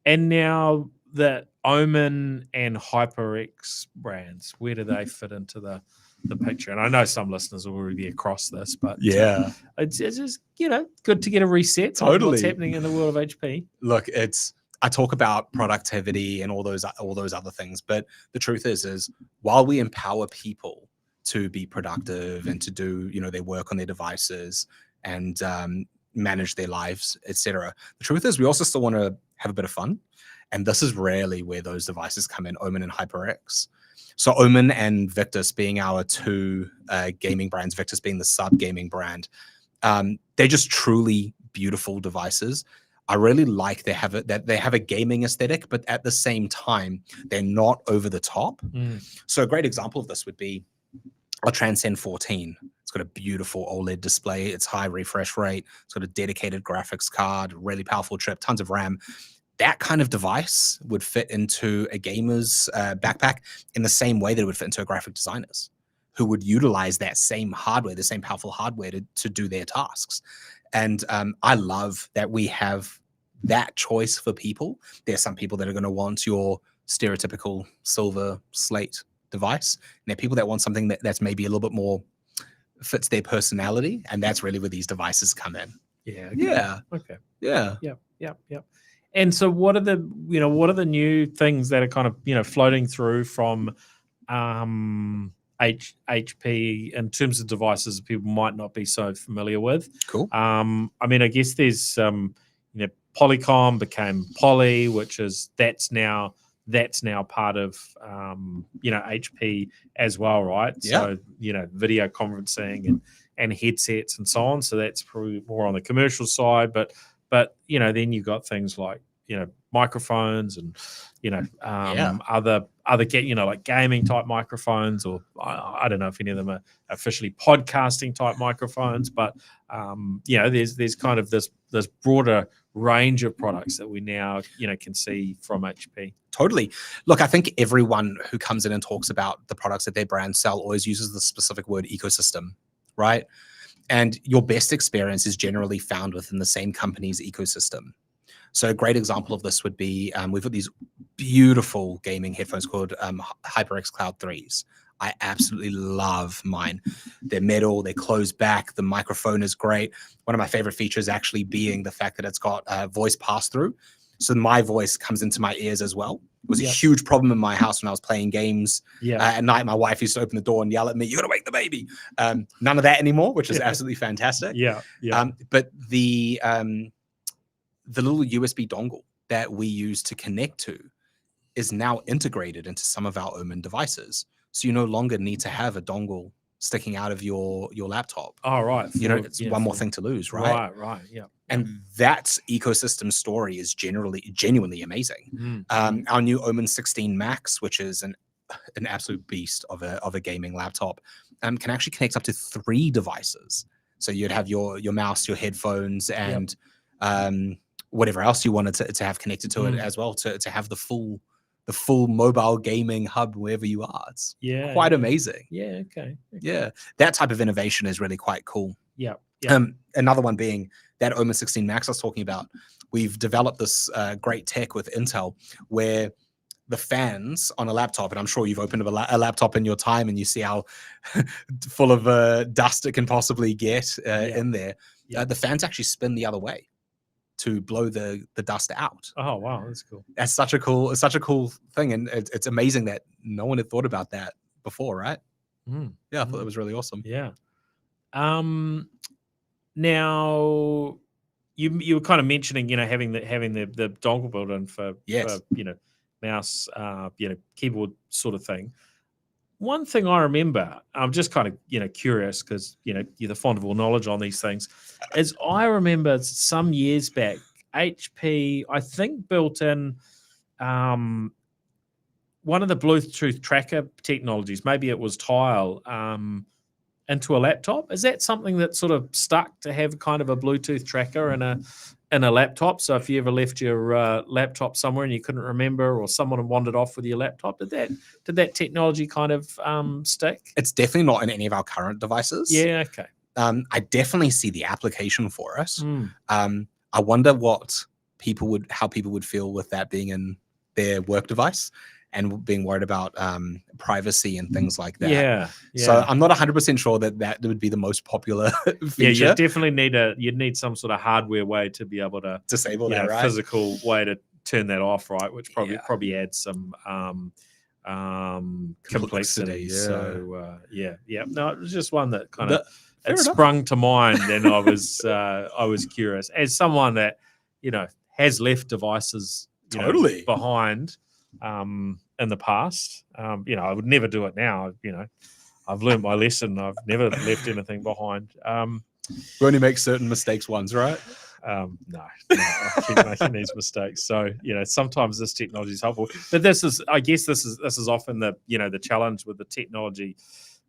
now the Omen and HyperX brands, where do they fit into the picture? And I know some listeners will already be across this, but it's just good to get a reset on what's happening in the world of HP. Look, I talk about productivity and all those other things, but the truth is while we empower people to be productive and to do their work on their devices and manage their lives, etc., the truth is we also still want to have a bit of fun. And this is really where those devices come in, Omen and HyperX. So Omen and Victus being our two gaming brands, Victus being the sub-gaming brand, they're just truly beautiful devices. I really like they have it that they have a gaming aesthetic, but at the same time, they're not over the top. So a great example of this would be a Transcend 14. It's got a beautiful OLED display. It's high refresh rate. It's got a dedicated graphics card, really powerful chip, tons of RAM. That kind of device would fit into a gamer's backpack in the same way that it would fit into a graphic designer's, who would utilize that same hardware, the same powerful hardware to do their tasks. And I love that we have that choice for people. There are some people that are going to want your stereotypical silver slate device. And there are people that want something that's maybe a little bit more fits their personality. And that's really where these devices come in. Yeah. Okay. Yeah. Okay. Yeah. Yep. And so what are the new things that are kind of, floating through from HP in terms of devices people might not be so familiar with? Cool. I guess there's Polycom became Poly, that's now part of HP as well, right? Yeah. So video conferencing and headsets and so on. So that's probably more on the commercial side, but then you've got things like microphones and other like gaming type microphones, or I don't know if any of them are officially podcasting type microphones, but there's kind of this broader range of products that we now can see from HP. Totally. Look, I think everyone who comes in and talks about the products that their brands sell always uses the specific word ecosystem, right? And your best experience is generally found within the same company's ecosystem. So a great example of this would be, we've got these beautiful gaming headphones called HyperX Cloud 3s. I absolutely love mine. They're metal, they're closed back, the microphone is great. One of my favorite features actually being the fact that it's got voice pass-through. So my voice comes into my ears as well. It was a huge problem in my house when I was playing games. At night, my wife used to open the door and yell at me, "You gotta wake the baby." None of that anymore, which is absolutely fantastic. But the little USB dongle that we use to connect to is now integrated into some of our Omen devices. So you no longer need to have a dongle sticking out of your laptop. Oh, right. It's one more thing to lose, right? Right. Yeah. And that ecosystem story is genuinely amazing. Our new Omen 16 Max, which is an absolute beast of a gaming laptop, can actually connect up to 3 devices. So you'd have your mouse, your headphones, and whatever else you wanted to have connected to it as well, to have the full mobile gaming hub wherever you are. It's quite amazing. Yeah. Okay. Yeah, that type of innovation is really quite cool. Yeah. Another one being that Omen 16 Max I was talking about. We've developed this great tech with Intel where the fans on a laptop, and I'm sure you've opened up a laptop in your time and you see how full of dust it can possibly get in there. The fans actually spin the other way to blow the dust out. Oh wow, that's cool. That's such a cool thing, and it's amazing that no one had thought about that before, right? Yeah, I thought that was really awesome. Yeah. Now you were kind of mentioning, having the dongle built in for mouse, keyboard sort of thing. One thing I remember, I'm just kind of curious because you're the fond of all knowledge on these things, is I remember some years back HP I think built in one of the Bluetooth tracker technologies, maybe it was Tile, into a laptop. Is that something that sort of stuck, to have kind of a Bluetooth tracker in a laptop? So if you ever left your laptop somewhere and you couldn't remember, or someone had wandered off with your laptop, did that technology kind of stick? It's definitely not in any of our current devices. Yeah, okay. I definitely see the application for it. I wonder how people would feel with that being in their work device and being worried about privacy and things like that. Yeah. So I'm not 100% sure that would be the most popular feature. Yeah, you definitely you'd need some sort of hardware way to be able to disable that, right? Physical way to turn that off, right? Which probably adds some complexity. So no, it was just one that kind of sprung to mind, and I was curious, as someone that has left devices behind in the past. I would never do it now. I've learned my lesson. I've never left anything behind. We only make certain mistakes once, right? No, I keep making these mistakes. So, sometimes this technology is helpful, but this is often the challenge with the technology,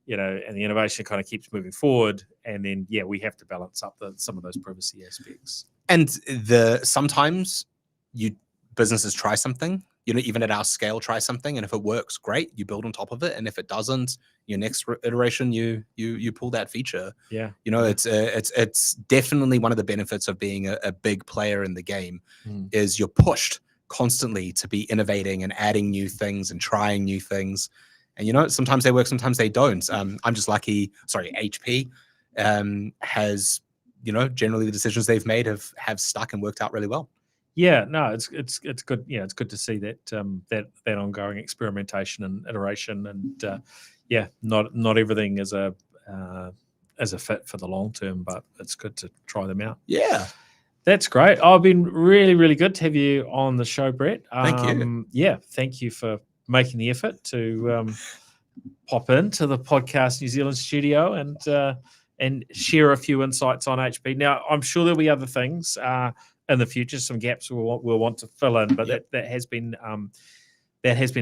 and the innovation kind of keeps moving forward. And then, we have to balance up some of those privacy aspects. And sometimes businesses try something, even at our scale, try something. And if it works, great, you build on top of it. And if it doesn't, your next iteration, you pull that feature. Yeah. It's definitely one of the benefits of being a big player in the game is you're pushed constantly to be innovating and adding new things and trying new things. And, sometimes they work, sometimes they don't. I'm just lucky. Sorry, HP has, generally the decisions they've made have stuck and worked out really well. Yeah, no, it's good. Yeah, it's good to see that that ongoing experimentation and iteration, and not everything is a fit for the long term, but it's good to try them out. Yeah, that's great. I've been really, really good to have you on the show, Brett. Thank you. Yeah, thank you for making the effort to pop into the Podcast New Zealand studio and share a few insights on HP. Now, I'm sure there'll be other things in the future, some gaps we'll want to fill in, but that has been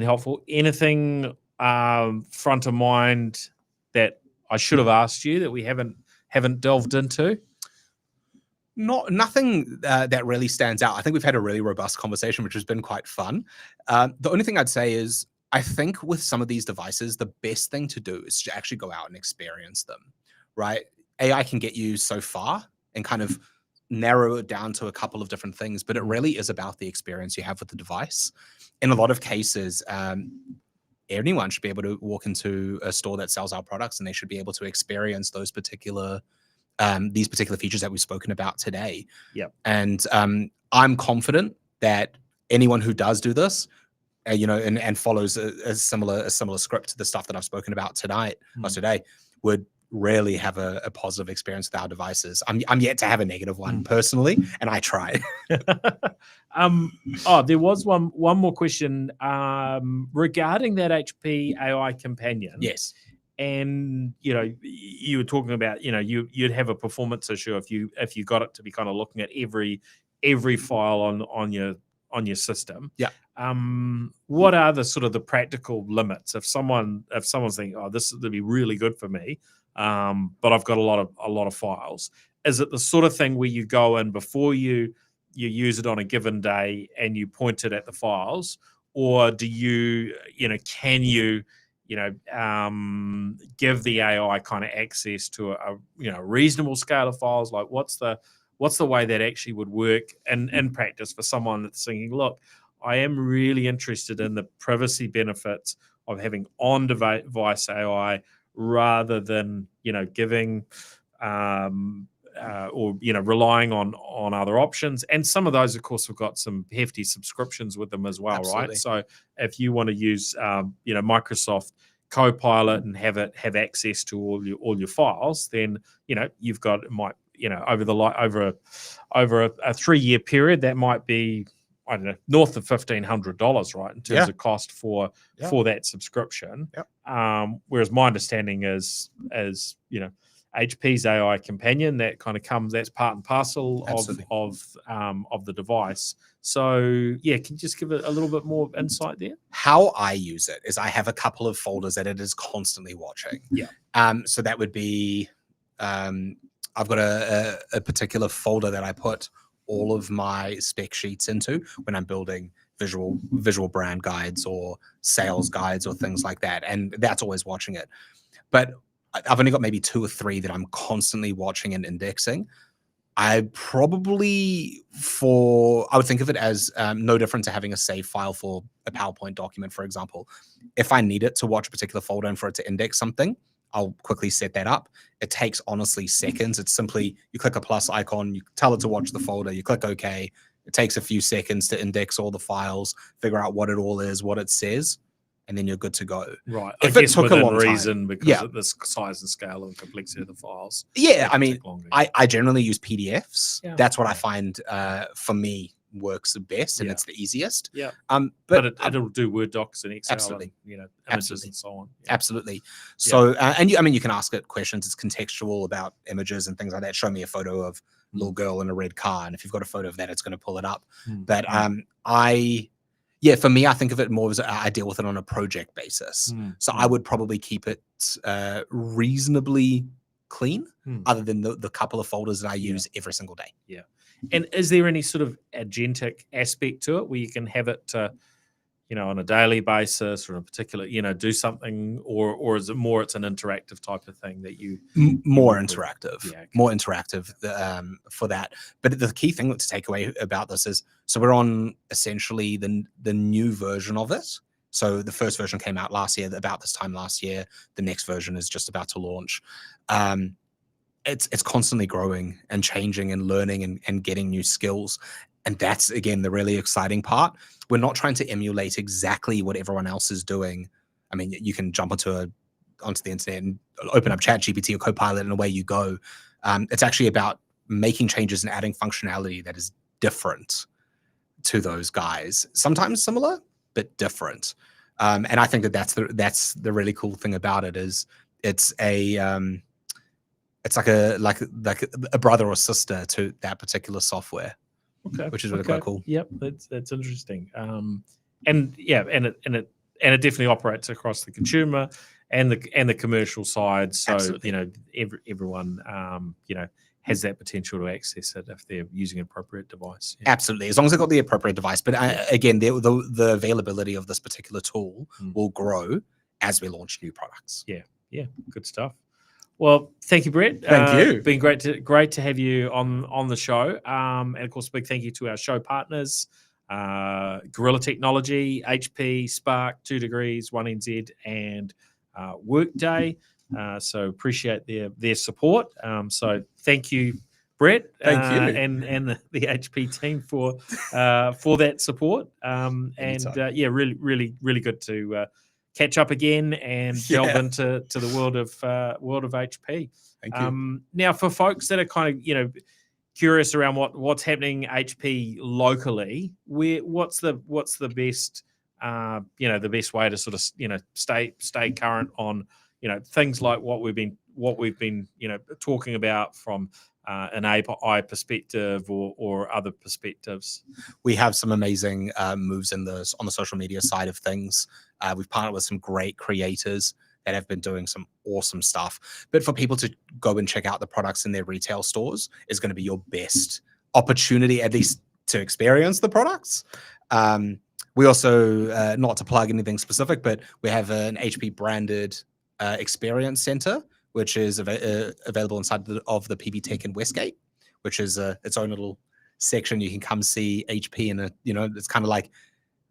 helpful. Anything front of mind that I should have asked you that we haven't delved into? Nothing that really stands out. I think we've had a really robust conversation, which has been quite fun. The only thing I'd say is I think with some of these devices, the best thing to do is to actually go out and experience them, right? AI can get you so far and kind of narrow it down to a couple of different things, but it really is about the experience you have with the device. In a lot of cases, anyone should be able to walk into a store that sells our products and they should be able to experience those these particular features that we've spoken about today. Yep. And I'm confident that anyone who does do this, and follows a similar script to the stuff that I've spoken about today, would really have a positive experience with our devices. I'm yet to have a negative one personally, and I try. There was one more question regarding that HP AI companion. Yes. And you were talking about you'd have a performance issue if you got it to be kind of looking at every file on your system. Yeah. What are the sort of the practical limits if someone's thinking, this would be really good for me, but I've got a lot of files? Is it the sort of thing where you go in before you use it on a given day and you point it at the files, or do you can you give the AI kind of access to a reasonable scale of files? Like what's the way that actually would work in practice for someone that's thinking, look, I am really interested in the privacy benefits of having on-device AI rather than giving or relying on other options. And some of those, of course, have got some hefty subscriptions with them as well. Absolutely. Right? So if you want to use Microsoft Copilot and have access to all your files, then you've got over a 3-year period, that might be, I don't know, north of $1,500, right, in terms of cost for that subscription. Yep. Whereas my understanding is HP's AI companion, that kind of that's part and parcel of the device. So can you just give it a little bit more insight there? How I use it is I have a couple of folders that it is constantly watching. Yeah. So that would be I've got a particular folder that I put all of my spec sheets into when I'm building visual brand guides or sales guides or things like that, and that's always watching it. But I've only got maybe 2 or 3 that I'm constantly watching and indexing. I would think of it as no different to having a save file for a PowerPoint document, for example. If I need it to watch a particular folder and for it to index something, I'll quickly set that up. It takes honestly seconds. It's simply, you click a plus icon, you tell it to watch the folder, you click OK. It takes a few seconds to index all the files, figure out what it all is, what it says, and then you're good to go. Right. If it took a long reason time, because of the size and scale and complexity of the files. Yeah, I mean, I generally use PDFs. Yeah. That's what I find for me works best and it's the easiest. Yeah. But it'll do Word docs and Excel absolutely. and, images Absolutely. and so on. Absolutely. So, and you can ask it questions. It's contextual about images and things like that. Show me a photo of a little girl in a red car, and if you've got a photo of that, it's going to pull it up. But for me, I think of it more as I deal with it on a project basis. So I would probably keep it reasonably clean, other than the couple of folders that I use every single day. Yeah. And is there any sort of agentic aspect to it where you can have it, on a daily basis or a particular, do something, or is it more it's an interactive type of thing that you more interactive, more interactive for that. But the key thing to take away about this is, so we're on essentially the new version of it. So the first version came out last year, about this time last year. The next version is just about to launch. It's constantly growing and changing and learning and getting new skills. And that's, again, the really exciting part. We're not trying to emulate exactly what everyone else is doing. I mean, you can jump onto the internet and open up ChatGPT or Copilot, and away you go. It's actually about making changes and adding functionality that is different to those guys. Sometimes similar, but different. And I think that's the really cool thing about it is it's like a brother or sister to that particular software. Okay, which is really quite cool. Yep, that's interesting. And it definitely operates across the consumer and the commercial side. So Absolutely. Everyone has that potential to access it if they're using an appropriate device. Yeah. Absolutely, as long as they've got the appropriate device. But again, the availability of this particular tool will grow as we launch new products. Yeah, good stuff. Well, thank you, Brett. Thank you. Been great to have you on the show. And of course, big thank you to our show partners, Gorilla Technology, HP, Spark, 2 Degrees, 1NZ, and Workday. So appreciate their support. So thank you, Brett. Thank you, and the HP team for that support. Really, really, really good to catch up again and delve into the world of HP. Thank you. Now, for folks that are kind of curious around what's happening HP locally, what's the best the best way to sort of stay current on things like what we've been talking about from an AI perspective or other perspectives. We have some amazing moves on the social media side of things. We've partnered with some great creators that have been doing some awesome stuff. But for people to go and check out the products in their retail stores is going to be your best opportunity, at least to experience the products. We also, not to plug anything specific, but we have an HP branded experience center, which is available inside of the PB Tech in Westgate, which is its own little section. You can come see HP in it's kind of like,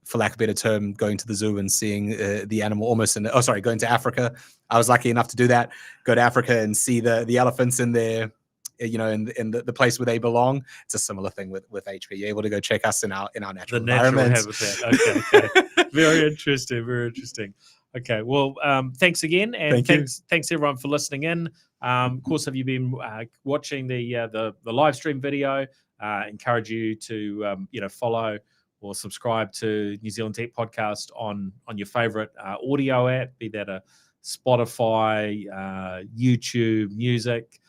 for lack of a better term, going to the zoo and seeing the animal almost going to Africa. I was lucky enough to do that, go to Africa and see the elephants in there, in the place where they belong. It's a similar thing with HP. You're able to go check us in our natural environment. Habitat. Okay. Very interesting. Okay, well, thanks again, and thanks everyone for listening in. Of course, if you've been watching the live stream video, encourage you to follow or subscribe to New Zealand Tech Podcast on your favorite audio app, be that a Spotify, YouTube Music,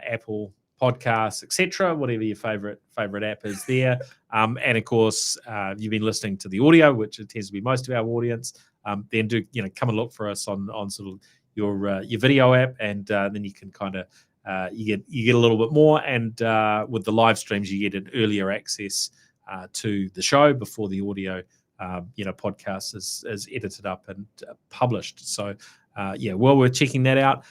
Apple Podcasts, etc. Whatever your favorite app is there. And of course, you've been listening to the audio, which it tends to be most of our audience. Then do come and look for us on sort of your video app, and then you can kind of you get a little bit more, and with the live streams you get an earlier access to the show before the audio podcast is edited up and published. So well worth checking that out.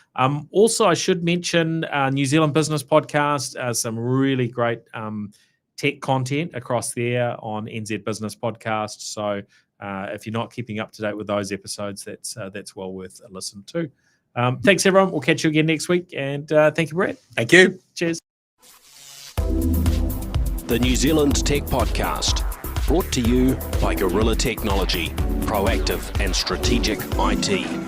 Also, I should mention New Zealand Business Podcast, some really great tech content across there on NZ Business Podcast. So if you're not keeping up to date with those episodes, that's well worth a listen to. Thanks, everyone. We'll catch you again next week. And thank you, Brett. Thank you. Cheers. The New Zealand Tech Podcast, brought to you by Gorilla Technology, proactive and strategic IT.